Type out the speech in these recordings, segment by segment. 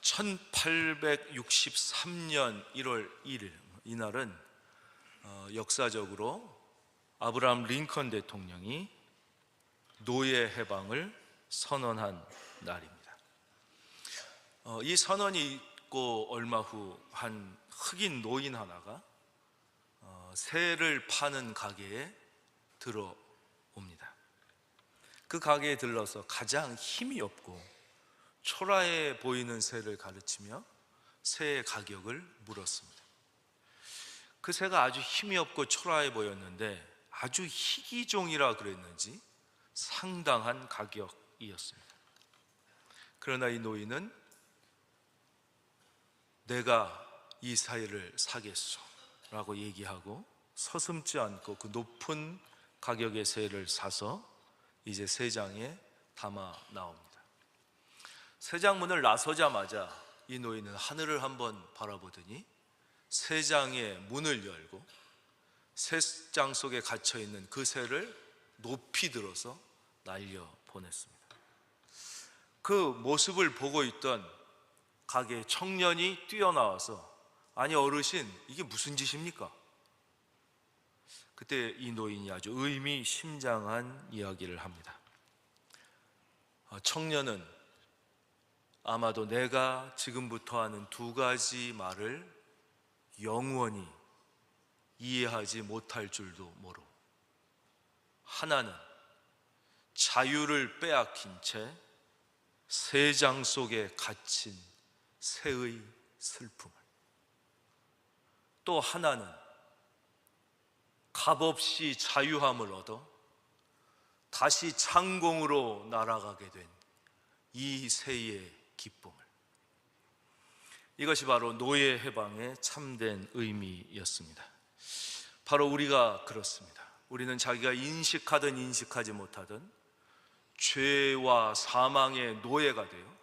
1863년 1월 1일 이날은 역사적으로 아브라함 링컨 대통령이 노예 해방을 선언한 날입니다. 이 선언이 있고 얼마 후 한 흑인 노인 하나가 새를 파는 가게에 들어옵니다. 그 가게에 들러서 가장 힘이 없고 초라해 보이는 새를 가르치며 새의 가격을 물었습니다. 그 새가 아주 힘이 없고 초라해 보였는데 아주 희귀종이라 그랬는지 상당한 가격이었습니다. 그러나 이 노인은 내가 이 새를 사겠소 라고 얘기하고 서슴지 않고 그 높은 가격의 새를 사서 이제 새장에 담아 나옵니다. 새장 문을 나서자마자 이 노인은 하늘을 한번 바라보더니 새장의 문을 열고 새장 속에 갇혀있는 그 새를 높이 들어서 날려 보냈습니다. 그 모습을 보고 있던 가게의 청년이 뛰어나와서 아니 어르신, 이게 무슨 짓입니까? 그때 이 노인이 아주 의미심장한 이야기를 합니다. 청년은 아마도 내가 지금부터 하는 두 가지 말을 영원히 이해하지 못할 줄도 모르고, 하나는 자유를 빼앗긴 채 새장 속에 갇힌 새의 슬픔을, 또 하나는 값없이 자유함을 얻어 다시 창공으로 날아가게 된 이 새의 기쁨을. 이것이 바로 노예 해방의 참된 의미였습니다. 바로 우리가 그렇습니다. 우리는 자기가 인식하든 인식하지 못하든 죄와 사망의 노예가 되어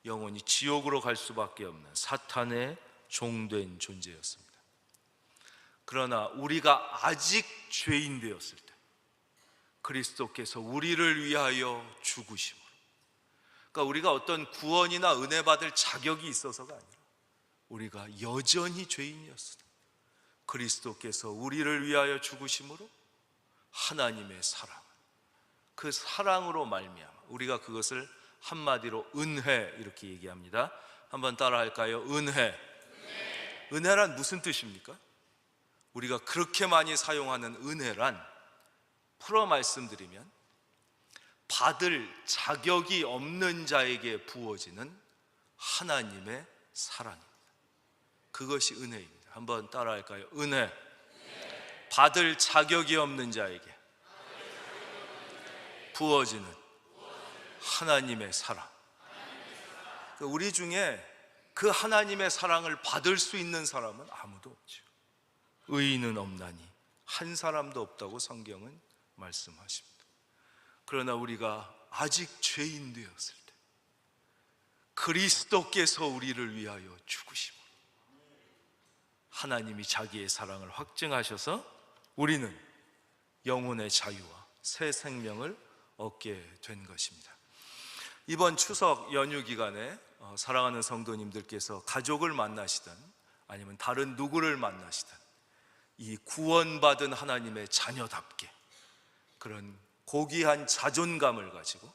영원히 지옥으로 갈 수밖에 없는 사탄의 종된 존재였습니다. 그러나 우리가 아직 죄인 되었을 때 그리스도께서 우리를 위하여 죽으심으로, 그러니까 우리가 어떤 구원이나 은혜 받을 자격이 있어서가 아니라 우리가 여전히 죄인이었으나 그리스도께서 우리를 위하여 죽으심으로 하나님의 사랑, 그 사랑으로 말미암아 우리가 그것을 한마디로 은혜 이렇게 얘기합니다. 한번 따라 할까요? 은혜. 은혜란 무슨 뜻입니까? 우리가 그렇게 많이 사용하는 은혜란, 풀어 말씀드리면 받을 자격이 없는 자에게 부어지는 하나님의 사랑입니다. 그것이 은혜입니다. 한번 따라 할까요? 은혜. 받을 자격이 없는 자에게 부어지는 하나님의 사랑. 우리 중에 그 하나님의 사랑을 받을 수 있는 사람은 아무도 없죠. 의인은 없나니 한 사람도 없다고 성경은 말씀하십니다. 그러나 우리가 아직 죄인 되었을 때 그리스도께서 우리를 위하여 죽으심으로 하나님이 자기의 사랑을 확증하셔서 우리는 영혼의 자유와 새 생명을 얻게 된 것입니다. 이번 추석 연휴 기간에 사랑하는 성도님들께서 가족을 만나시든 아니면 다른 누구를 만나시든 이 구원받은 하나님의 자녀답게 그런 고귀한 자존감을 가지고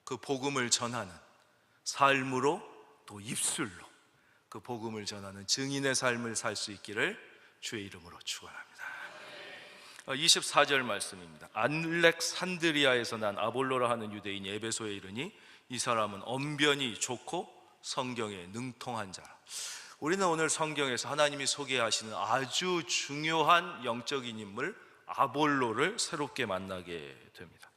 그 복음을 전하는 삶으로, 또 입술로 그 복음을 전하는 증인의 삶을 살 수 있기를 주의 이름으로 축원합니다. 24절 말씀입니다. 알렉산드리아에서 난 아볼로라 하는 유대인이 에베소에 이르니 이 사람은 언변이 좋고 성경에 능통한 자라. 우리는 오늘 성경에서 하나님이 소개하시는 아주 중요한 영적인 인물 아볼로를 새롭게 만나게 됩니다.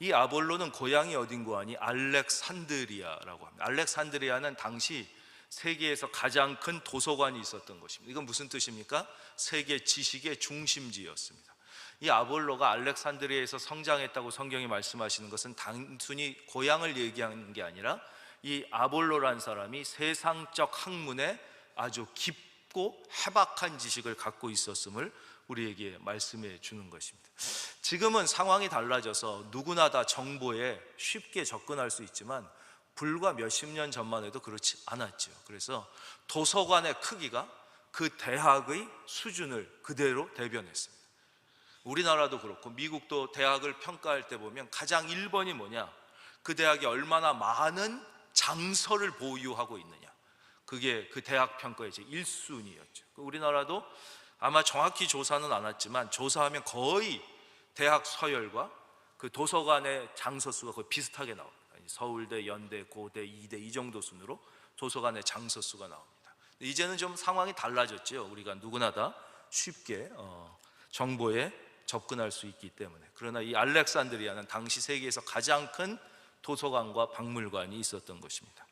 이 아볼로는 고향이 어딘고 하니 알렉산드리아라고 합니다. 알렉산드리아는 당시 세계에서 가장 큰 도서관이 있었던 곳입니다. 이건 무슨 뜻입니까? 세계 지식의 중심지였습니다. 이 아볼로가 알렉산드리아에서 성장했다고 성경이 말씀하시는 것은 단순히 고향을 얘기하는 게 아니라 이 아볼로란 사람이 세상적 학문에 아주 깊고 해박한 지식을 갖고 있었음을 우리에게 말씀해 주는 것입니다. 지금은 상황이 달라져서 누구나 다 정보에 쉽게 접근할 수 있지만 불과 몇십 년 전만 해도 그렇지 않았죠. 그래서 도서관의 크기가 그 대학의 수준을 그대로 대변했습니다. 우리나라도 그렇고 미국도 대학을 평가할 때 보면 가장 1번이 뭐냐, 그 대학이 얼마나 많은 장서를 보유하고 있느냐, 그게 그 대학 평가의 제 1순위였죠. 우리나라도 아마 정확히 조사는 안 했지만 조사하면 거의 대학 서열과 그 도서관의 장서수가 거의 비슷하게 나옵니다. 서울대, 연대, 고대, 이대 이 정도 순으로 도서관의 장서수가 나옵니다. 이제는 좀 상황이 달라졌죠. 우리가 누구나 다 쉽게 정보에 접근할 수 있기 때문에. 그러나 이 알렉산드리아는 당시 세계에서 가장 큰 도서관과 박물관이 있었던 것입니다.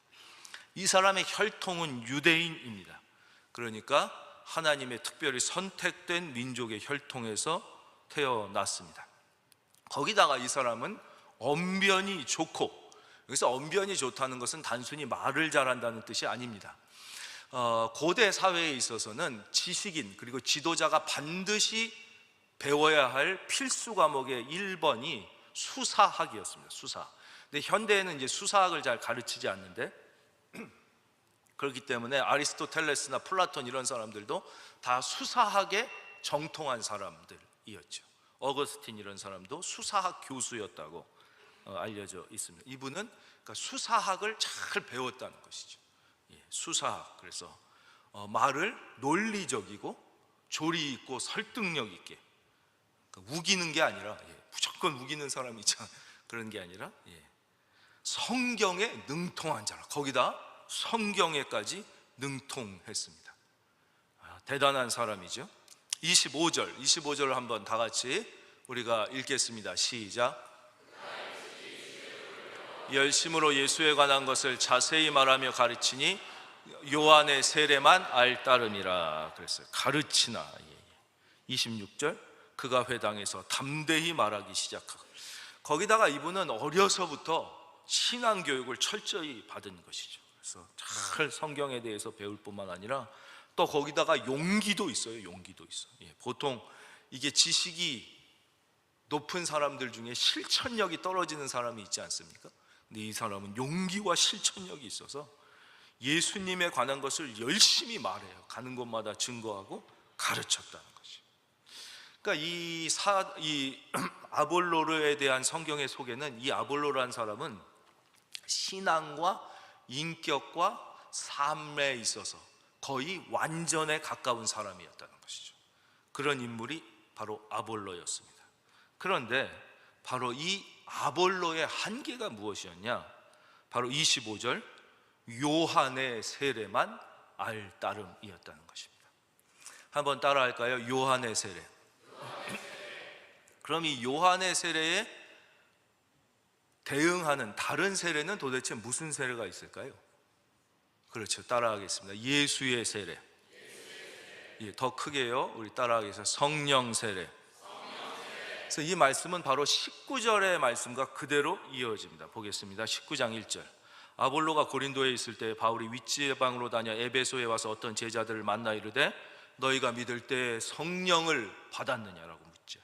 이 사람의 혈통은 유대인입니다. 그러니까 하나님의 특별히 선택된 민족의 혈통에서 태어났습니다. 거기다가 이 사람은 언변이 좋고, 여기서 언변이 좋다는 것은 단순히 말을 잘한다는 뜻이 아닙니다. 고대 사회에 있어서는 지식인 그리고 지도자가 반드시 배워야 할 필수 과목의 1번이 수사학이었습니다. 수사. 근데 현대에는 이제 수사학을 잘 가르치지 않는데, 그렇기 때문에 아리스토텔레스나 플라톤 이런 사람들도 다 수사학에 정통한 사람들이었죠. 어거스틴 이런 사람도 수사학 교수였다고 알려져 있습니다. 이분은 그러니까 수사학을 잘 배웠다는 것이죠. 수사학. 그래서 말을 논리적이고 조리 있고 설득력 있게, 그러니까 우기는 게 아니라, 무조건 우기는 사람이 있잖아, 그런 게 아니라 성경에 능통한 자라, 거기다 성경에까지 능통했습니다. 대단한 사람이죠. 25절을 한번 다 같이 우리가 읽겠습니다. 시작. 열심으로 예수에 관한 것을 자세히 말하며 가르치니 요한의 세례만 알따름이라 그랬어요. 가르치나. 26절, 그가 회당에서 담대히 말하기 시작하고, 거기다가 이분은 어려서부터 신앙교육을 철저히 받은 것이죠. 그래서 잘 성경에 대해서 배울 뿐만 아니라 또 거기다가 용기도 있어요. 용기도 있어. 보통 이게 지식이 높은 사람들 중에 실천력이 떨어지는 사람이 있지 않습니까? 근데 이 사람은 용기와 실천력이 있어서 예수님에 관한 것을 열심히 말해요. 가는 곳마다 증거하고 가르쳤다는 것이. 그러니까 이 아볼로르에 대한 성경의 소개는, 이 아볼로라는 사람은 신앙과 인격과 삶에 있어서 거의 완전에 가까운 사람이었다는 것이죠. 그런 인물이 바로 아볼로였습니다. 그런데 바로 이 아볼로의 한계가 무엇이었냐? 바로 25절, 요한의 세례만 알따름이었다는 것입니다. 한번 따라 할까요? 요한의 세례. 그럼 이 요한의 세례에 대응하는 다른 세례는 도대체 무슨 세례가 있을까요? 그렇죠, 따라하겠습니다. 예수의 세례. 더 크게요, 우리 따라하겠습니다. 성령 세례. 그래서 이 말씀은 바로 19절의 말씀과 그대로 이어집니다. 보겠습니다. 19장 1절. 아볼로가 고린도에 있을 때 바울이 윗지방으로 다녀 에베소에 와서 어떤 제자들을 만나 이르되 너희가 믿을 때 성령을 받았느냐라고 묻죠.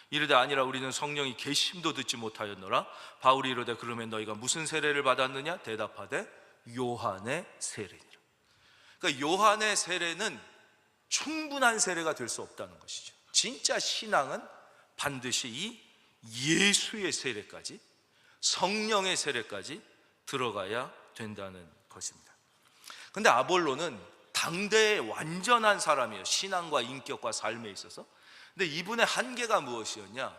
이르되 아니라 우리는 성령이 계심도 듣지 못하였노라. 바울이 이르되 그러면 너희가 무슨 세례를 받았느냐? 대답하되 요한의 세례니라. 그러니까 요한의 세례는 충분한 세례가 될 수 없다는 것이죠. 진짜 신앙은 반드시 이 예수의 세례까지, 성령의 세례까지 들어가야 된다는 것입니다. 그런데 아볼로는 당대의 완전한 사람이에요. 신앙과 인격과 삶에 있어서. 근데 이분의 한계가 무엇이었냐?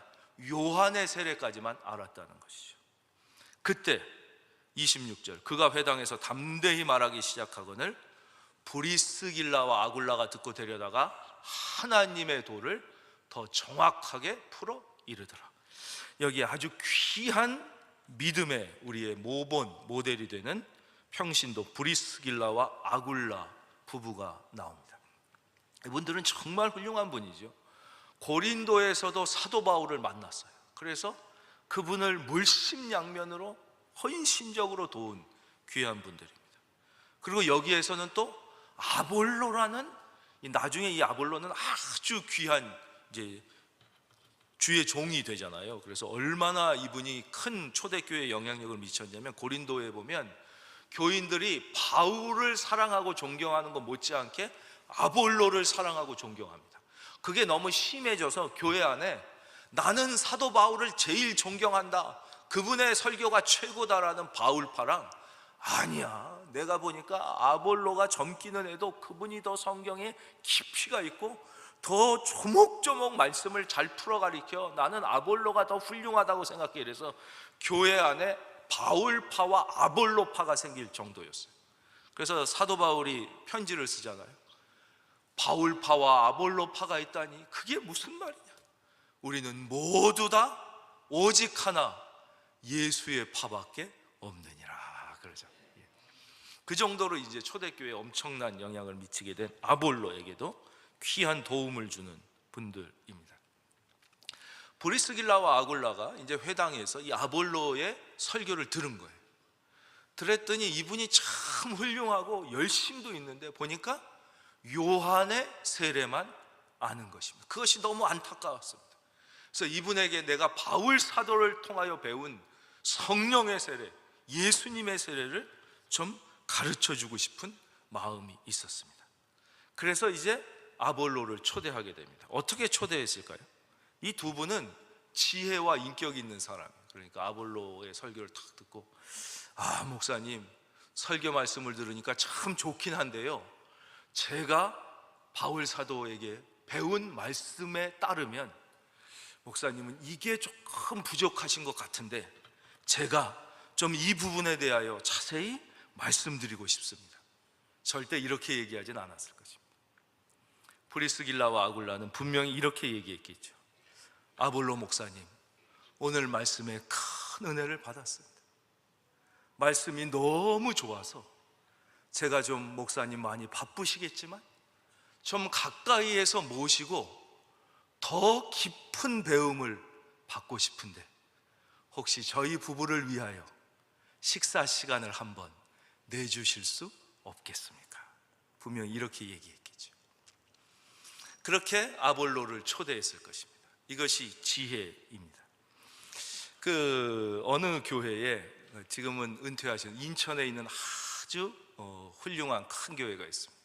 요한의 세례까지만 알았다는 것이죠. 그때 26절, 그가 회당에서 담대히 말하기 시작하거늘 브리스길라와 아굴라가 듣고 데려다가 하나님의 도를 더 정확하게 풀어 이르더라. 여기에 아주 귀한 믿음의 우리의 모델이 되는 평신도 브리스길라와 아굴라 부부가 나옵니다. 이분들은 정말 훌륭한 분이죠. 고린도에서도 사도 바울을 만났어요. 그래서 그분을 물심양면으로 헌신적으로 도운 귀한 분들입니다. 그리고 여기에서는 또 아볼로라는, 나중에 이 아볼로는 아주 귀한 이제 주의 종이 되잖아요. 그래서 얼마나 이분이 큰 초대교회에 영향력을 미쳤냐면 고린도에 보면 교인들이 바울을 사랑하고 존경하는 것 못지않게 아볼로를 사랑하고 존경합니다. 그게 너무 심해져서 교회 안에 나는 사도 바울을 제일 존경한다, 그분의 설교가 최고다라는 바울파랑, 아니야, 내가 보니까 아볼로가 젊기는 해도 그분이 더 성경에 깊이가 있고 더 조목조목 말씀을 잘 풀어 가리켜, 나는 아볼로가 더 훌륭하다고 생각해. 그래서 교회 안에 바울파와 아볼로파가 생길 정도였어요. 그래서 사도 바울이 편지를 쓰잖아요. 바울파와 아볼로파가 있다니 그게 무슨 말이냐, 우리는 모두 다 오직 하나 예수의 파밖에 없느니라 그러죠. 그 정도로 이제 초대교회에 엄청난 영향을 미치게 된 아볼로에게도 귀한 도움을 주는 분들입니다. 브리스길라와 아굴라가 이제 회당에서 이 아볼로의 설교를 들은 거예요. 들었더니 이분이 참 훌륭하고 열심도 있는데 보니까 요한의 세례만 아는 것입니다. 그것이 너무 안타까웠습니다. 그래서 이분에게 내가 바울 사도를 통하여 배운 성령의 세례, 예수님의 세례를 좀 가르쳐주고 싶은 마음이 있었습니다. 그래서 이제 아볼로를 초대하게 됩니다. 어떻게 초대했을까요? 이 두 분은 지혜와 인격이 있는 사람, 그러니까 아볼로의 설교를 탁 듣고, 아, 목사님 설교 말씀을 들으니까 참 좋긴 한데요, 제가 바울 사도에게 배운 말씀에 따르면 목사님은 이게 조금 부족하신 것 같은데 제가 좀 이 부분에 대하여 자세히 말씀드리고 싶습니다. 절대 이렇게 얘기하진 않았을 것입니다. 브리스길라와 아굴라는 분명히 이렇게 얘기했겠죠. 아볼로 목사님, 오늘 말씀에 큰 은혜를 받았습니다. 말씀이 너무 좋아서 제가 좀, 목사님 많이 바쁘시겠지만 좀 가까이에서 모시고 더 깊은 배움을 받고 싶은데 혹시 저희 부부를 위하여 식사 시간을 한번 내주실 수 없겠습니까? 분명히 이렇게 얘기했겠죠. 그렇게 아볼로를 초대했을 것입니다. 이것이 지혜입니다. 그 어느 교회에, 지금은 은퇴하신 인천에 있는 아주 훌륭한 큰 교회가 있습니다.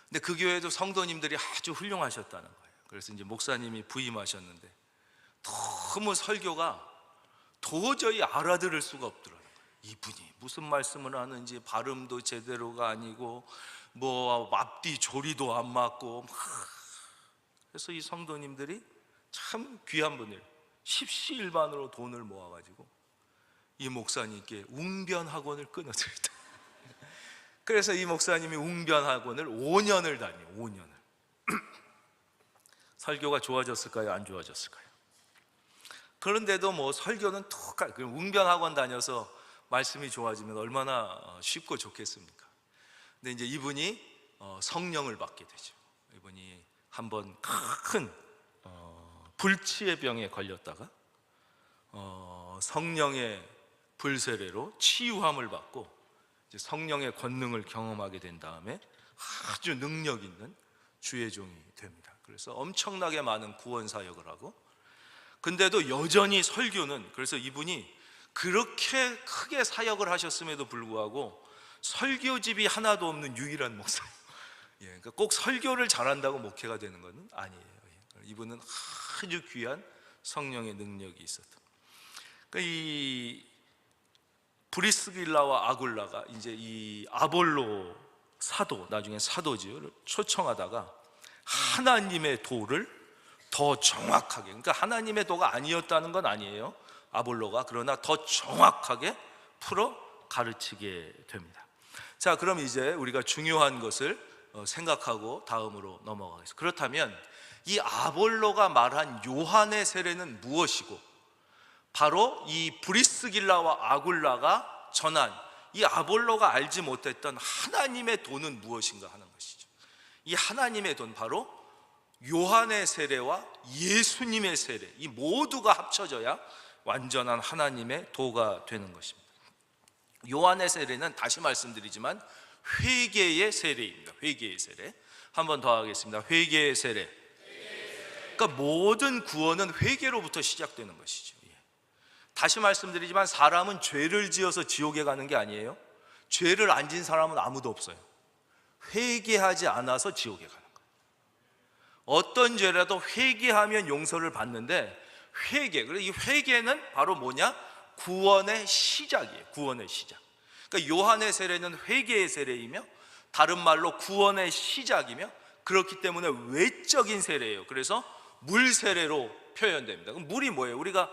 근데 그 교회도 성도님들이 아주 훌륭하셨다는 거예요. 그래서 이제 목사님이 부임하셨는데 너무 설교가 도저히 알아들을 수가 없더라고요. 이분이 무슨 말씀을 하는지 발음도 제대로가 아니고 뭐 앞뒤 조리도 안 맞고, 그래서 이 성도님들이 참 귀한 분들 십시일반으로 돈을 모아가지고 이 목사님께 웅변학원을 끊어드렸다. 그래서 이 목사님이 웅변학원을 5년을 다녀요. 5년을. 설교가 좋아졌을까요? 안 좋아졌을까요? 그런데도 뭐 설교는 똑같, 웅변학원 다녀서 말씀이 좋아지면 얼마나 쉽고 좋겠습니까? 근데 이제 이분이 성령을 받게 되죠. 이분이 한번 큰 불치의 병에 걸렸다가 성령의 불세례로 치유함을 받고 이제 성령의 권능을 경험하게 된 다음에 아주 능력 있는 주의 종이 됩니다. 그래서 엄청나게 많은 구원 사역을 하고, 근데도 여전히 설교는, 그래서 이분이 그렇게 크게 사역을 하셨음에도 불구하고 설교집이 하나도 없는 유일한 목사예요. 그러니까 꼭 설교를 잘한다고 목회가 되는 것은 아니에요. 이분은 아주 귀한 성령의 능력이 있었던. 그러니까 이 브리스길라와 아굴라가 이제 이 아볼로 사도, 나중에 사도지를 초청하다가 하나님의 도를 더 정확하게, 그러니까 하나님의 도가 아니었다는 건 아니에요, 아볼로가. 그러나 더 정확하게 풀어 가르치게 됩니다. 자, 그럼 이제 우리가 중요한 것을 생각하고 다음으로 넘어가겠습니다. 그렇다면 이 아볼로가 말한 요한의 세례는 무엇이고, 바로 이 브리스길라와 아굴라가 전한 이 아볼로가 알지 못했던 하나님의 도는 무엇인가 하는 것이죠. 이 하나님의 도는 바로 요한의 세례와 예수님의 세례, 이 모두가 합쳐져야 완전한 하나님의 도가 되는 것입니다. 요한의 세례는 다시 말씀드리지만 회개의 세례입니다. 회개의 세례. 한 번 더 하겠습니다. 회개의 세례. 그러니까 모든 구원은 회개로부터 시작되는 것이죠. 다시 말씀드리지만 사람은 죄를 지어서 지옥에 가는 게 아니에요. 죄를 안 진 사람은 아무도 없어요. 회개하지 않아서 지옥에 가는 거예요. 어떤 죄라도 회개하면 용서를 받는데, 그래서 이 회개는 바로 뭐냐? 구원의 시작이에요. 구원의 시작. 그러니까 요한의 세례는 회개의 세례이며, 다른 말로 구원의 시작이며, 그렇기 때문에 외적인 세례예요. 그래서 물 세례로 표현됩니다. 그럼 물이 뭐예요? 우리가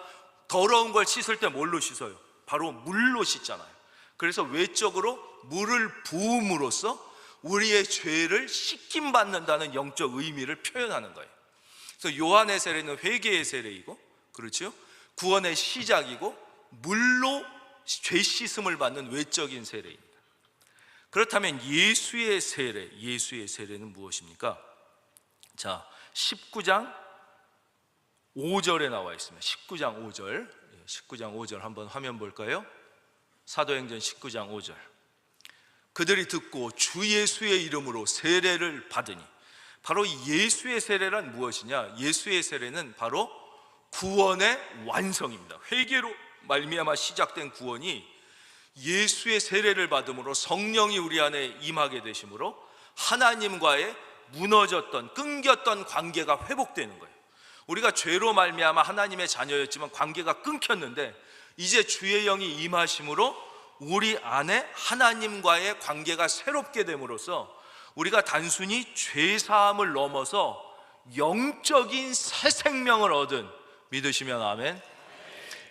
더러운 걸 씻을 때 뭘로 씻어요? 바로 물로 씻잖아요. 그래서 외적으로 물을 부음으로써 우리의 죄를 씻김 받는다는 영적 의미를 표현하는 거예요. 그래서 요한의 세례는 회개의 세례이고, 그렇죠? 구원의 시작이고, 물로 죄 씻음을 받는 외적인 세례입니다. 그렇다면 예수의 세례는 무엇입니까? 자, 19장 5절에 나와 있습니다. 19장 5절 한번 화면 볼까요? 사도행전 19장 5절. 그들이 듣고 주 예수의 이름으로 세례를 받으니. 바로 예수의 세례란 무엇이냐? 예수의 세례는 바로 구원의 완성입니다. 회개로 말미암아 시작된 구원이 예수의 세례를 받음으로 성령이 우리 안에 임하게 되심으로 하나님과의 무너졌던, 끊겼던 관계가 회복되는 거예요. 우리가 죄로 말미암아 하나님의 자녀였지만 관계가 끊겼는데, 이제 주의 영이 임하심으로 우리 안에 하나님과의 관계가 새롭게 됨으로써 우리가 단순히 죄사함을 넘어서 영적인 새 생명을 얻은, 믿으시면 아멘,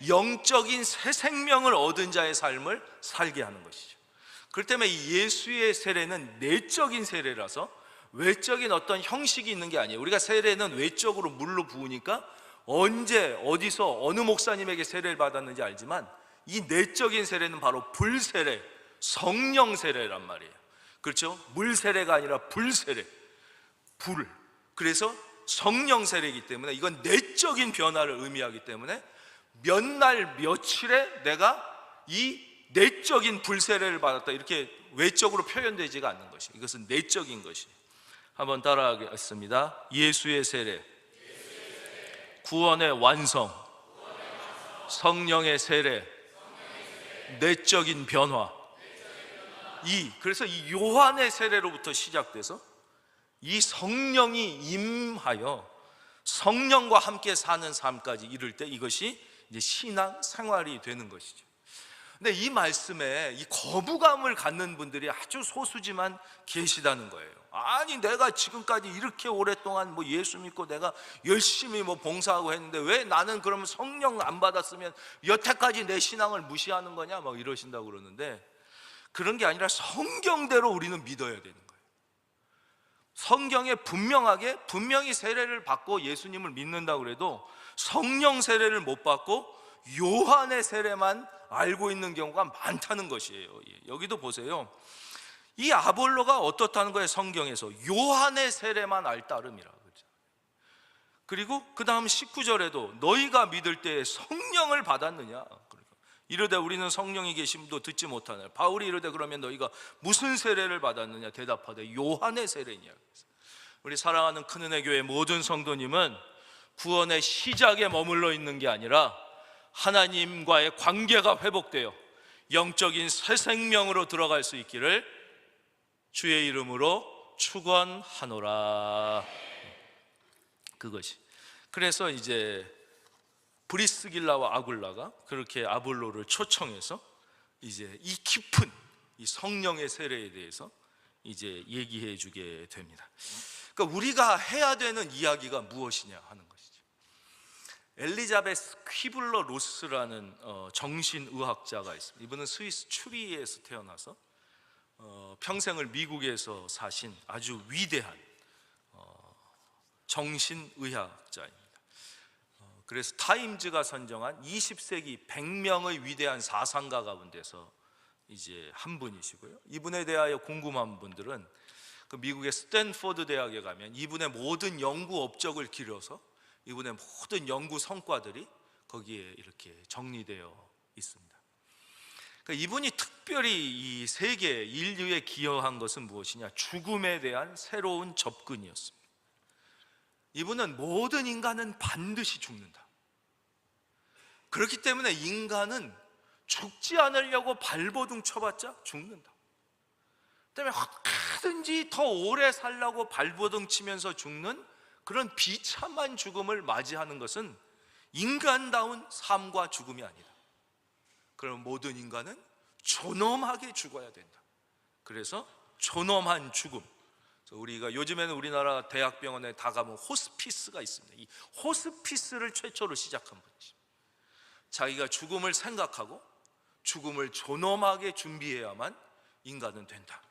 영적인 새 생명을 얻은 자의 삶을 살게 하는 것이죠. 그렇기 때문에 이 예수의 세례는 내적인 세례라서 외적인 어떤 형식이 있는 게 아니에요. 우리가 세례는 외적으로 물로 부으니까 언제 어디서 어느 목사님에게 세례를 받았는지 알지만, 이 내적인 세례는 바로 불세례, 성령 세례란 말이에요. 그렇죠? 물 세례가 아니라 불 세례, 불. 그래서 성령 세례이기 때문에 이건 내적인 변화를 의미하기 때문에 몇 날 며칠에 내가 이 내적인 불세례를 받았다, 이렇게 외적으로 표현되지가 않는 것이, 이것은 내적인 것이. 한번 따라하겠습니다. 예수의 세례, 구원의 완성, 성령의 세례, 내적인 변화. 그래서 이 요한의 세례로부터 시작돼서 이 성령이 임하여 성령과 함께 사는 삶까지 이를 때 이것이 이제 신앙 생활이 되는 것이죠. 근데 이 말씀에 이 거부감을 갖는 분들이 아주 소수지만 계시다는 거예요. 아니, 내가 지금까지 이렇게 오랫동안 예수 믿고 내가 열심히 봉사하고 했는데 왜 나는 그러면 성령 안 받았으면 여태까지 내 신앙을 무시하는 거냐, 이러신다고 그러는데, 그런 게 아니라 성경대로 우리는 믿어야 되는 거예요. 성경에 분명히 세례를 받고 예수님을 믿는다고 그래도 성령 세례를 못 받고 요한의 세례만 알고 있는 경우가 많다는 것이에요. 여기도 보세요. 이 아볼로가 어떻다는 거예요? 성경에서 요한의 세례만 알 따름이라. 그리고 그 다음 19절에도 너희가 믿을 때에 성령을 받았느냐, 이르되 우리는 성령이 계심도 듣지 못하네. 바울이 이르되 그러면 너희가 무슨 세례를 받았느냐? 대답하되 요한의 세례냐. 우리 사랑하는 큰은혜 교회 모든 성도님은 구원의 시작에 머물러 있는 게 아니라 하나님과의 관계가 회복되어 영적인 새 생명으로 들어갈 수 있기를 주의 이름으로 축원하노라. 그것이. 그래서 이제 브리스길라와 아굴라가 그렇게 아볼로를 초청해서 이제 이 깊은 이 성령의 세례에 대해서 이제 얘기해 주게 됩니다. 그러니까 우리가 해야 되는 이야기가 무엇이냐 하는 것이죠. 엘리자베스 퀴블러 로스라는 정신의학자가 있습니다. 이분은 스위스 추리히에서 태어나서 평생을 미국에서 사신 아주 위대한 정신의학자입니다. 그래서 타임즈가 선정한 20세기 100명의 위대한 사상가 가운데서 이제 한 분이시고요. 이분에 대하여 궁금한 분들은 그 미국의 스탠포드 대학에 가면 이분의 모든 연구 업적을 기려서 이분의 모든 연구 성과들이 거기에 이렇게 정리되어 있습니다. 그러니까 이분이 특별히 이 세계 인류에 기여한 것은 무엇이냐? 죽음에 대한 새로운 접근이었습니다. 이분은 모든 인간은 반드시 죽는다. 그렇기 때문에 인간은 죽지 않으려고 발버둥 쳐봤자 죽는다. 때문에 어떻게든지 더 오래 살라고 발버둥 치면서 죽는 그런 비참한 죽음을 맞이하는 것은 인간다운 삶과 죽음이 아니다. 그럼 모든 인간은 존엄하게 죽어야 된다. 그래서 존엄한 죽음. 우리가 요즘에는 우리나라 대학병원에 다 가면 호스피스가 있습니다. 이 호스피스를 최초로 시작한 분이죠. 자기가 죽음을 생각하고 죽음을 존엄하게 준비해야만 인간은 된다.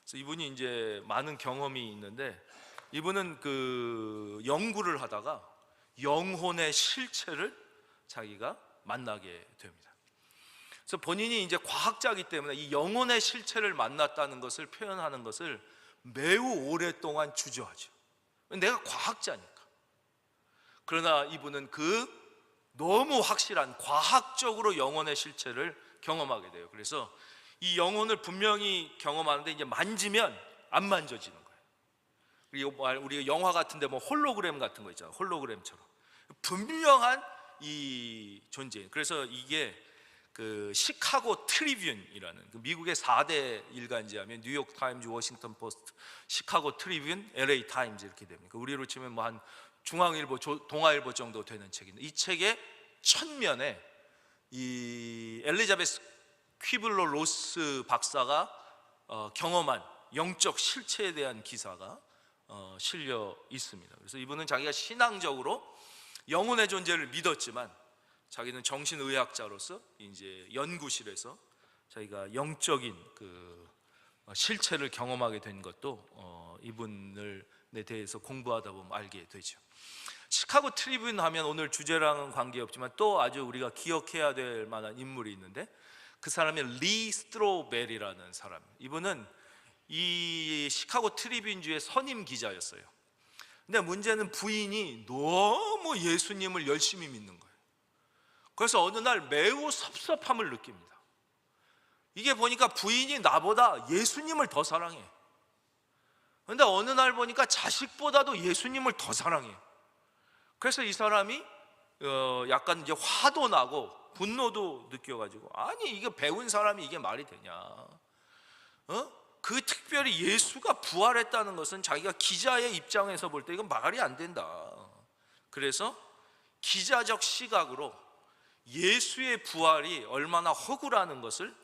그래서 이분이 이제 많은 경험이 있는데, 이분은 그 연구를 하다가 영혼의 실체를 자기가 만나게 됩니다. 그래서 본인이 이제 과학자이기 때문에 이 영혼의 실체를 만났다는 것을 표현하는 것을 매우 오랫동안 주저하죠. 내가 과학자니까. 그러나 이분은 그 너무 확실한 과학적으로 영혼의 실체를 경험하게 돼요. 그래서 이 영혼을 분명히 경험하는데 이제 만지면 안 만져지는 거예요. 그리고 우리가 영화 같은데 뭐 홀로그램 같은 거 있잖아요. 홀로그램처럼 분명한 이 존재. 그래서 이게 그 시카고 트리뷴이라는 그 미국의 4대 일간지 하면 뉴욕 타임즈, 워싱턴 포스트, 시카고 트리뷴, LA 타임즈 이렇게 됩니다. 우리로 치면 뭐 한 중앙일보, 동아일보 정도 되는 책인데, 이 책의 첫면에 이 엘리자베스 퀴블러 로스 박사가 경험한 영적 실체에 대한 기사가 실려 있습니다. 그래서 이분은 자기가 신앙적으로 영혼의 존재를 믿었지만 자기는 정신의학자로서 이제 연구실에서 자기가 영적인 그 실체를 경험하게 된 것도 이분에 대해서 공부하다 보면 알게 되죠. 시카고 트리뷴 하면 오늘 주제랑은 관계없지만 또 아주 우리가 기억해야 될 만한 인물이 있는데, 그 사람이 리 스트로벨이라는 사람. 이분은 이 시카고 트리뷴주의 선임 기자였어요. 근데 문제는 부인이 너무 예수님을 열심히 믿는 거예요. 그래서 어느 날 매우 섭섭함을 느낍니다. 이게 보니까 부인이 나보다 예수님을 더 사랑해. 그런데 어느 날 보니까 자식보다도 예수님을 더 사랑해. 그래서 이 사람이 약간 이제 화도 나고 분노도 느껴가지고, 아니 이게 배운 사람이 이게 말이 되냐? 그 특별히 예수가 부활했다는 것은 자기가 기자의 입장에서 볼 때 이건 말이 안 된다. 그래서 기자적 시각으로 예수의 부활이 얼마나 허구라는 것을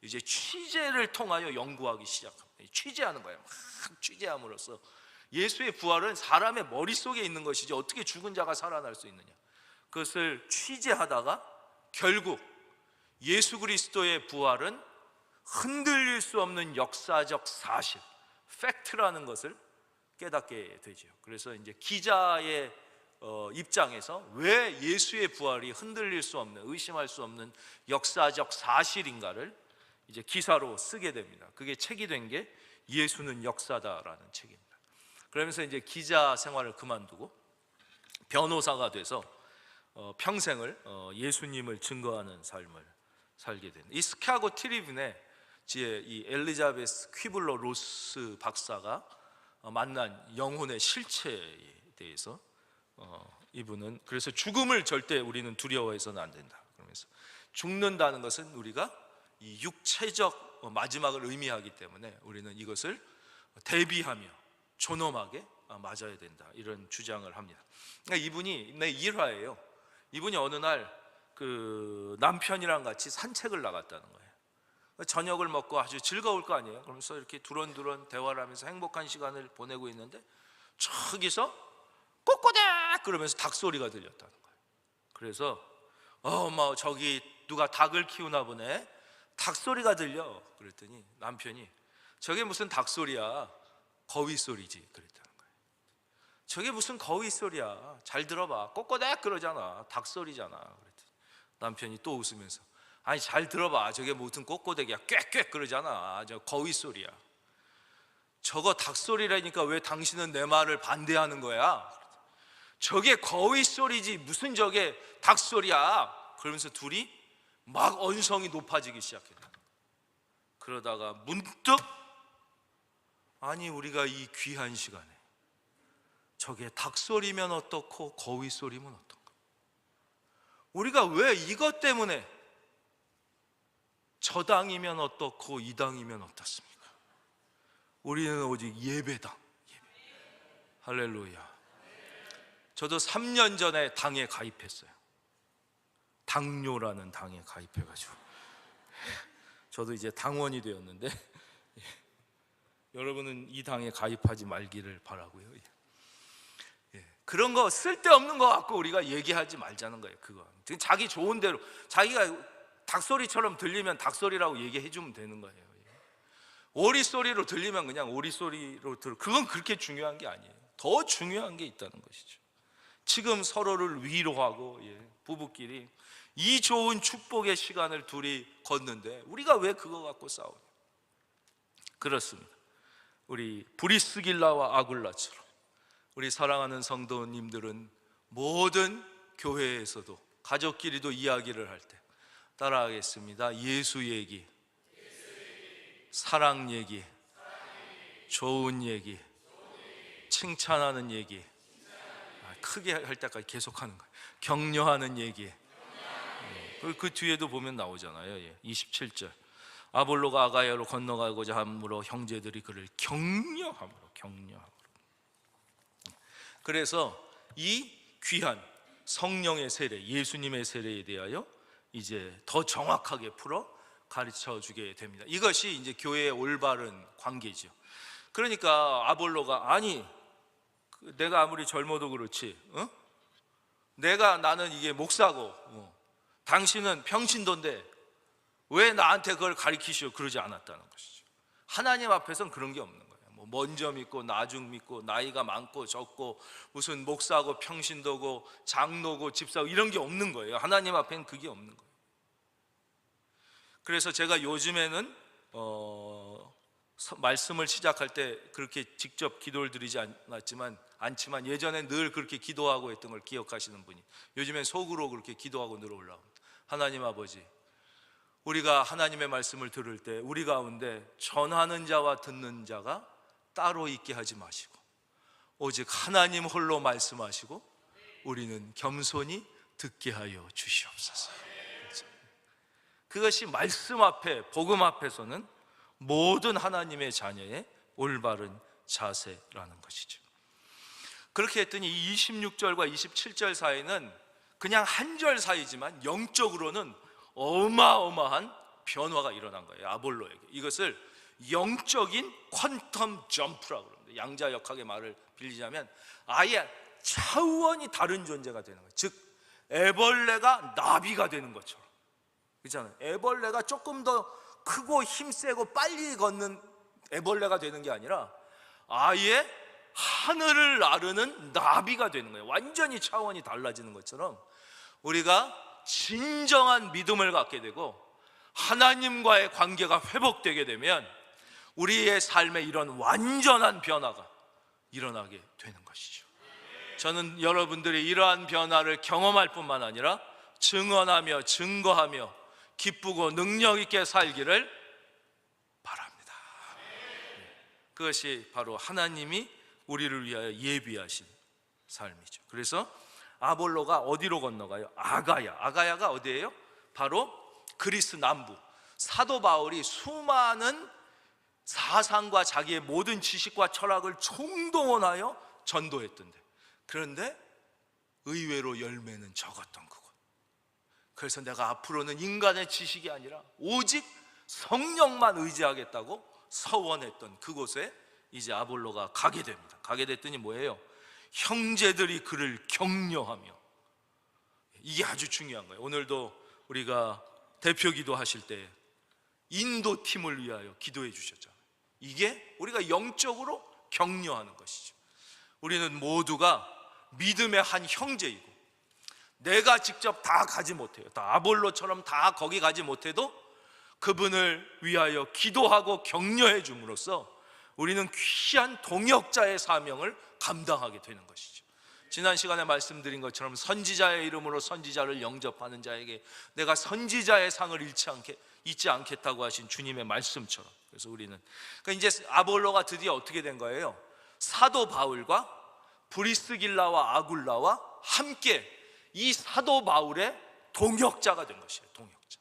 이제 취재를 통하여 연구하기 시작합니다. 취재하는 거예요. 막 취재함으로써 예수의 부활은 사람의 머릿속에 있는 것이지 어떻게 죽은 자가 살아날 수 있느냐, 그것을 취재하다가 결국 예수 그리스도의 부활은 흔들릴 수 없는 역사적 사실, 팩트라는 것을 깨닫게 되죠. 그래서 이제 기자의 입장에서 왜 예수의 부활이 흔들릴 수 없는, 의심할 수 없는 역사적 사실인가를 이제 기사로 쓰게 됩니다. 그게 책이 된 게 예수는 역사다라는 책입니다. 그러면서 이제 기자 생활을 그만두고 변호사가 돼서 평생을 예수님을 증거하는 삶을 살게 된, 이 시카고 트리뷴의 이 엘리자베스 퀴블러 로스 박사가 만난 영혼의 실체에 대해서 이분은 그래서 죽음을 절대 우리는 두려워해서는 안 된다. 그러면서 죽는다는 것은 우리가 이 육체적 마지막을 의미하기 때문에 우리는 이것을 대비하며 존엄하게 맞아야 된다, 이런 주장을 합니다. 그러니까 이분이 내 일화예요. 이분이 어느 날 그 남편이랑 같이 산책을 나갔다는 거예요. 저녁을 먹고 아주 즐거울 거 아니에요. 그러면서 이렇게 두런두런 대화를 하면서 행복한 시간을 보내고 있는데 저기서 꼬꼬닥 그러면서 닭소리가 들렸다는 거예요. 그래서 뭐 저기 누가 닭을 키우나 보네, 닭소리가 들려. 그랬더니 남편이 저게 무슨 닭소리야, 거위소리지 그랬다는 거예요. 저게 무슨 거위소리야, 잘 들어봐, 꼬꼬닥 그러잖아, 닭소리잖아. 그랬더니 남편이 또 웃으면서 아니 잘 들어봐, 저게 무슨 꼬꼬댁이야, 꽥꽥 그러잖아, 저 거위소리야. 저거 닭소리라니까 왜 당신은 내 말을 반대하는 거야? 저게 거위소리지 무슨 저게 닭소리야. 그러면서 둘이 막 언성이 높아지기 시작했다. 그러다가 문득 아니 우리가 이 귀한 시간에 저게 닭소리면 어떻고 거위소리면 어떤가, 우리가 왜 이것 때문에 저 당이면 어떻고 이 당이면 어떻습니까? 우리는 오직 예배당. 할렐루야. 저도 3년 전에 당에 가입했어요. 당뇨라는 당에 가입해가지고 저도 이제 당원이 되었는데 여러분은 이 당에 가입하지 말기를 바라고요. 그런 거 쓸데없는 거 갖고 우리가 얘기하지 말자는 거예요. 그거 자기 좋은 대로, 자기가 닭소리처럼 들리면 닭소리라고 얘기해 주면 되는 거예요. 오리소리로 들리면 그냥 오리소리로 들어. 그건 그렇게 중요한 게 아니에요. 더 중요한 게 있다는 것이죠. 지금 서로를 위로하고 부부끼리 이 좋은 축복의 시간을 둘이 걷는데 우리가 왜 그거 갖고 싸우냐? 그렇습니다. 우리 브리스길라와 아굴라처럼 우리 사랑하는 성도님들은 모든 교회에서도 가족끼리도 이야기를 할 때 따라하겠습니다. 예수 얘기, 사랑 얘기, 좋은 얘기, 칭찬하는 얘기, 크게 할 때까지 계속하는 거예요. 격려하는 얘기. 그 뒤에도 보면 나오잖아요. 27절. 아볼로가 아가야로 건너가고자 함으로 형제들이 그를 격려함으로. 그래서 이 귀한 성령의 세례, 예수님의 세례에 대하여 이제 더 정확하게 풀어 가르쳐 주게 됩니다. 이것이 이제 교회의 올바른 관계죠. 그러니까 아볼로가, 아니 내가 아무리 젊어도 그렇지, 나는 이게 목사고 당신은 평신도인데 왜 나한테 그걸 가르치시오? 그러지 않았다는 것이죠. 하나님 앞에서는 그런 게 없는 거예요. 뭐 먼저 믿고 나중 믿고 나이가 많고 적고 무슨 목사고 평신도고 장로고 집사고 이런 게 없는 거예요. 하나님 앞에는 그게 없는 거예요. 그래서 제가 요즘에는 말씀을 시작할 때 그렇게 직접 기도를 드리지 않지만 예전에 늘 그렇게 기도하고 했던 걸 기억하시는 분이 요즘엔 속으로 그렇게 기도하고 늘 올라옵니다. 하나님 아버지, 우리가 하나님의 말씀을 들을 때 우리 가운데 전하는 자와 듣는 자가 따로 있게 하지 마시고 오직 하나님 홀로 말씀하시고 우리는 겸손히 듣게 하여 주시옵소서. 그것이 말씀 앞에, 복음 앞에서는 모든 하나님의 자녀의 올바른 자세라는 것이죠. 그렇게 했더니 26절과 27절 사이는 그냥 한 절 사이지만 영적으로는 어마어마한 변화가 일어난 거예요. 아볼로에게. 이것을 영적인 퀀텀 점프라고 그럽니다. 양자역학의 말을 빌리자면 아예 차원이 다른 존재가 되는 거예요. 즉 애벌레가 나비가 되는 것처럼. 그렇잖아요. 애벌레가 조금 더 크고 힘세고 빨리 걷는 애벌레가 되는 게 아니라 아예 하늘을 나르는 나비가 되는 거예요. 완전히 차원이 달라지는 것처럼 우리가 진정한 믿음을 갖게 되고 하나님과의 관계가 회복되게 되면 우리의 삶에 이런 완전한 변화가 일어나게 되는 것이죠. 저는 여러분들이 이러한 변화를 경험할 뿐만 아니라 증언하며 증거하며 기쁘고 능력 있게 살기를 바랍니다. 그것이 바로 하나님이 우리를 위하여 예비하신 삶이죠. 그래서 아볼로가 어디로 건너가요? 아가야가 어디예요? 바로 그리스 남부. 사도 바울이 수많은 사상과 자기의 모든 지식과 철학을 총동원하여 전도했던데, 그런데 의외로 열매는 적었던 그곳. 그래서 내가 앞으로는 인간의 지식이 아니라 오직 성령만 의지하겠다고 서원했던 그곳에 이제 아볼로가 가게 됩니다. 가게 됐더니 뭐예요? 형제들이 그를 격려하며. 이게 아주 중요한 거예요. 오늘도 우리가 대표 기도하실 때 인도 팀을 위하여 기도해 주셨잖아요. 이게 우리가 영적으로 격려하는 것이죠. 우리는 모두가 믿음의 한 형제이고, 내가 직접 다 가지 못해요. 다 아볼로처럼 다 거기 가지 못해도 그분을 위하여 기도하고 격려해 줌으로써 우리는 귀한 동역자의 사명을 감당하게 되는 것이죠. 지난 시간에 말씀드린 것처럼 선지자의 이름으로 선지자를 영접하는 자에게 내가 선지자의 상을 잊지 않겠다고 하신 주님의 말씀처럼. 그래서 우리는 그러니까 이제 아볼로가 드디어 어떻게 된 거예요? 사도 바울과 브리스길라와 아굴라와 함께 이 사도 바울의 동역자가 된 것이에요. 동역자.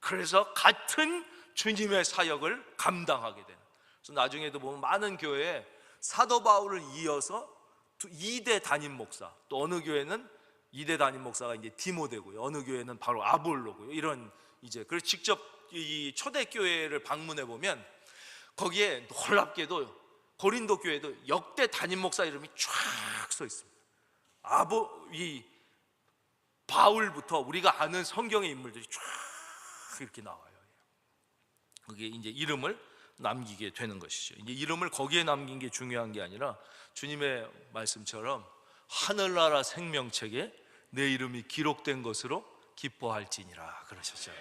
그래서 같은 주님의 사역을 감당하게 되는. 그래서 나중에도 보면 많은 교회에 사도 바울을 이어서 2대 담임 목사, 또 어느 교회는 2대 담임 목사가 이제 디모데고요, 어느 교회는 바로 아볼로고요. 이런 이제 그래서 직접 이 초대교회를 방문해 보면 거기에 놀랍게도 고린도 교회도 역대 담임 목사 이름이 쫙 써 있습니다. 이 바울부터 우리가 아는 성경의 인물들이 쫙 이렇게 나와요. 그게 이제 이름을 남기게 되는 것이죠. 이제 이름을 거기에 남긴 게 중요한 게 아니라 주님의 말씀처럼 하늘나라 생명책에 내 이름이 기록된 것으로 기뻐할지니라 그러셨죠.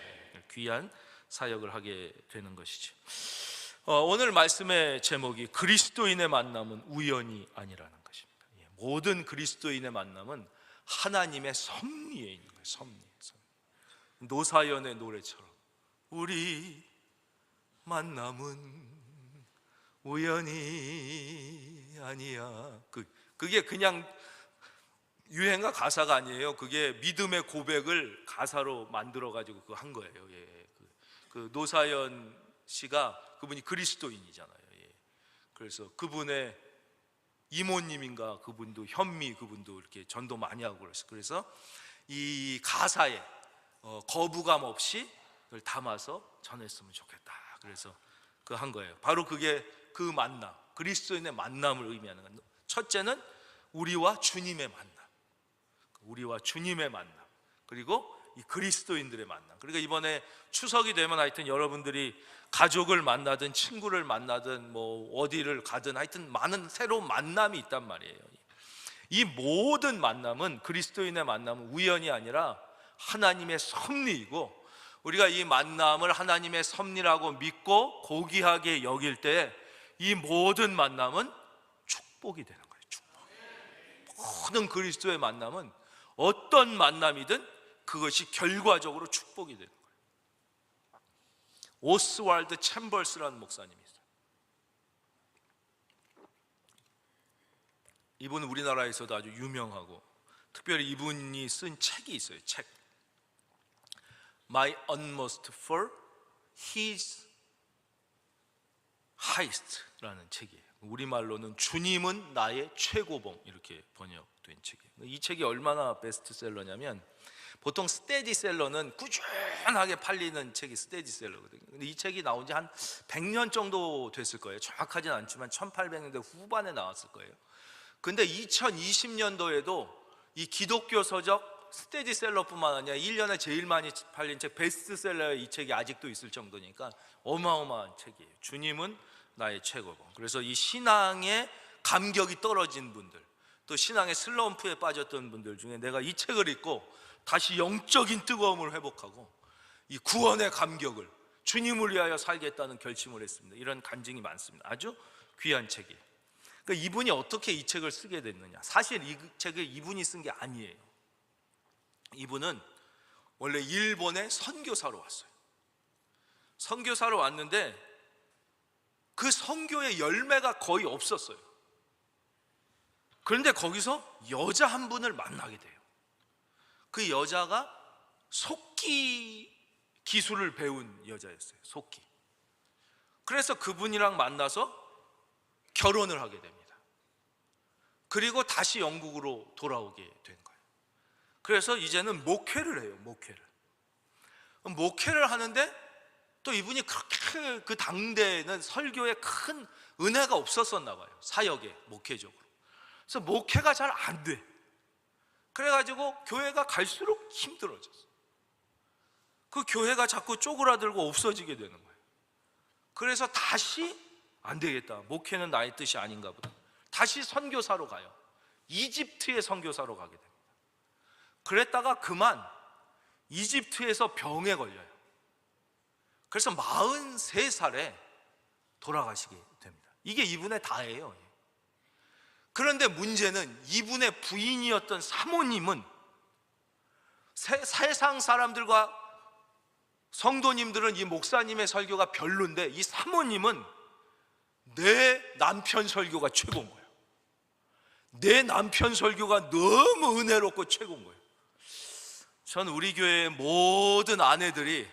귀한 사역을 하게 되는 것이죠. 오늘 말씀의 제목이 그리스도인의 만남은 우연이 아니라는 것입니다. 모든 그리스도인의 만남은 하나님의 섭리에 있는 거예요. 섭리. 노사연의 노래처럼 우리 만남은 우연이 아니야. 그게 그냥 유행가 가사가 아니에요. 그게 믿음의 고백을 가사로 만들어 가지고 그거 한 거예요. 그 노사연 씨가 그분이 그리스도인이잖아요. 그래서 그분의 이모님인가 그분도 현미 그분도 이렇게 전도 많이 하고 그랬어요. 그래서 이 가사에 거부감 없이 그걸 담아서 전했으면 좋겠다. 그래서 그 한 거예요. 바로 그게 그 만남, 그리스도인의 만남을 의미하는 거예요. 첫째는 우리와 주님의 만남, 우리와 주님의 만남, 그리고 이 그리스도인들의 만남. 그러니까 이번에 추석이 되면 하여튼 여러분들이 가족을 만나든 친구를 만나든 뭐 어디를 가든 하여튼 많은 새로운 만남이 있단 말이에요. 이 모든 만남은, 그리스도인의 만남은 우연이 아니라 하나님의 섭리이고, 우리가 이 만남을 하나님의 섭리라고 믿고 고귀하게 여길 때 이 모든 만남은 축복이 되는 거예요. 축복. 모든 그리스도의 만남은 어떤 만남이든 그것이 결과적으로 축복이 되는 거예요. 오스왈드 챔버스라는 목사님이 있어요. 이분은 우리나라에서도 아주 유명하고, 특별히 이분이 쓴 책이 있어요. 책 My Utmost for His Highest라는 책이에요. 우리말로는 주님은 나의 최고봉, 이렇게 번역된 책이에요. 이 책이 얼마나 베스트셀러냐면, 보통 스테디셀러는 꾸준하게 팔리는 책이 스테디셀러거든요. 근데 이 책이 나온 지 한 100년 정도 됐을 거예요. 정확하진 않지만 1800년대 후반에 나왔을 거예요. 근데 2020년도에도 이 기독교 서적 스테디셀러뿐만 아니라 1년에 제일 많이 팔린 책 베스트셀러의 이 책이 아직도 있을 정도니까 어마어마한 책이에요. 주님은 나의 최고봉. 그래서 이 신앙의 감격이 떨어진 분들, 또 신앙의 슬럼프에 빠졌던 분들 중에 내가 이 책을 읽고 다시 영적인 뜨거움을 회복하고 이 구원의 감격을, 주님을 위하여 살겠다는 결심을 했습니다. 이런 간증이 많습니다. 아주 귀한 책이에요. 그러니까 이분이 어떻게 이 책을 쓰게 됐느냐, 사실 이 책을 이분이 쓴 게 아니에요. 이분은 원래 일본에 선교사로 왔어요. 선교사로 왔는데 그 선교의 열매가 거의 없었어요. 그런데 거기서 여자 한 분을 만나게 돼요. 그 여자가 속기 기술을 배운 여자였어요. 속기. 그래서 그분이랑 만나서 결혼을 하게 됩니다. 그리고 다시 영국으로 돌아오게 된 거예요. 그래서 이제는 목회를 해요. 목회를 하는데 또 이분이 그렇게 그 당대에는 설교에 큰 은혜가 없었었나 봐요. 사역에, 목회적으로. 그래서 목회가 잘 안 돼. 그래가지고 교회가 갈수록 힘들어졌어요. 그 교회가 자꾸 쪼그라들고 없어지게 되는 거예요. 그래서 다시 안 되겠다, 목회는 나의 뜻이 아닌가 보다. 다시 선교사로 가요. 이집트의 선교사로 가게 됩니다. 그랬다가 그만 이집트에서 병에 걸려요. 그래서 43살에 돌아가시게 됩니다. 이게 이분의 다예요. 그런데 문제는 이분의 부인이었던 사모님은 세상 사람들과 성도님들은 이 목사님의 설교가 별론데 이 사모님은 내 남편 설교가 최고인 거예요. 내 남편 설교가 너무 은혜롭고 최고인 거예요. 전 우리 교회의 모든 아내들이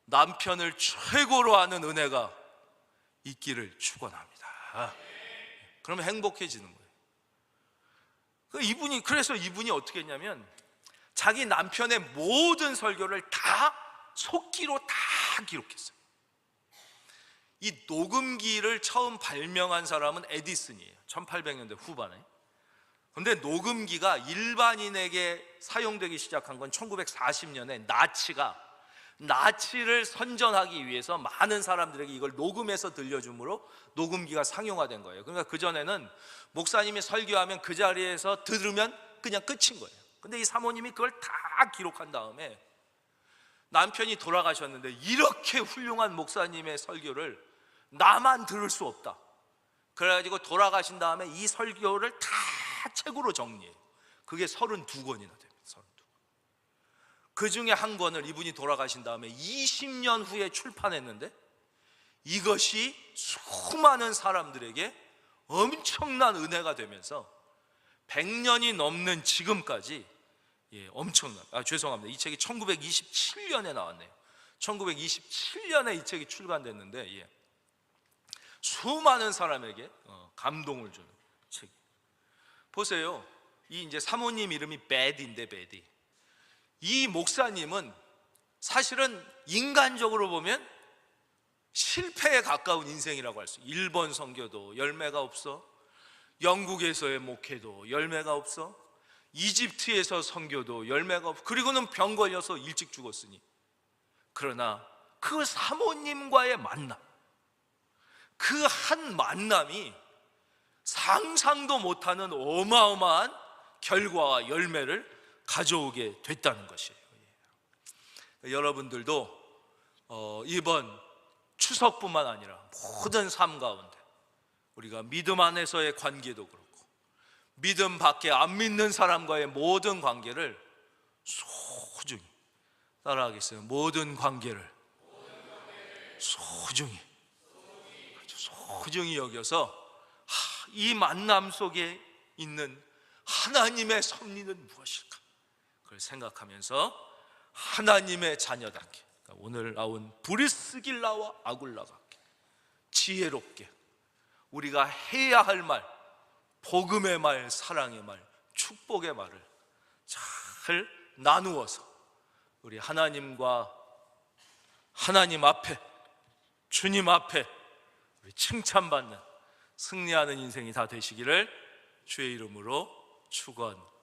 남편을 최고로 아는 은혜가 있기를 축원합니다. 그러면 행복해지는 거예요. 그래서 이분이 어떻게 했냐면 자기 남편의 모든 설교를 다 속기로 다 기록했어요. 이 녹음기를 처음 발명한 사람은 에디슨이에요. 1800년대 후반에. 근데 녹음기가 일반인에게 사용되기 시작한 건 1940년에 나치를 선전하기 위해서 많은 사람들에게 이걸 녹음해서 들려주므로 녹음기가 상용화된 거예요. 그러니까 그전에는 목사님이 설교하면 그 자리에서 들으면 그냥 끝인 거예요. 근데 이 사모님이 그걸 다 기록한 다음에 남편이 돌아가셨는데 이렇게 훌륭한 목사님의 설교를 나만 들을 수 없다. 그래가지고 돌아가신 다음에 이 설교를 다 책으로 정리해요. 그게 32권이나 됩니다. 32권. 그 중에 한 권을 이분이 돌아가신 다음에 20년 후에 출판했는데 이것이 수많은 사람들에게 엄청난 은혜가 되면서 100년이 넘는 지금까지 죄송합니다. 이 책이 1927년에 나왔네요. 1927년에 이 책이 출간됐는데 수많은 사람에게 감동을 주는 책. 보세요. 이 이제 사모님 이름이 베디인데 베디. 이 목사님은 사실은 인간적으로 보면 실패에 가까운 인생이라고 할 수 있어요. 일본 선교도 열매가 없어, 영국에서의 목회도 열매가 없어, 이집트에서 선교도 열매가 없어, 그리고는 병 걸려서 일찍 죽었으니. 그러나 그 사모님과의 만남, 그 한 만남이 상상도 못하는 어마어마한 결과와 열매를 가져오게 됐다는 것이에요. 여러분들도 이번 추석뿐만 아니라 모든 삶 가운데 우리가 믿음 안에서의 관계도 그렇고 믿음 밖에 안 믿는 사람과의 모든 관계를 소중히 따라하겠어요. 모든 관계를 소중히 여겨서 이 만남 속에 있는 하나님의 섭리는 무엇일까? 그걸 생각하면서 하나님의 자녀답게, 오늘 나온 브리스길라와 아굴라가 지혜롭게 우리가 해야 할 말, 복음의 말, 사랑의 말, 축복의 말을 잘 나누어서 우리 하나님과 하나님 앞에, 주님 앞에 우리 칭찬받는 승리하는 인생이 다 되시기를 주의 이름으로 축원합니다.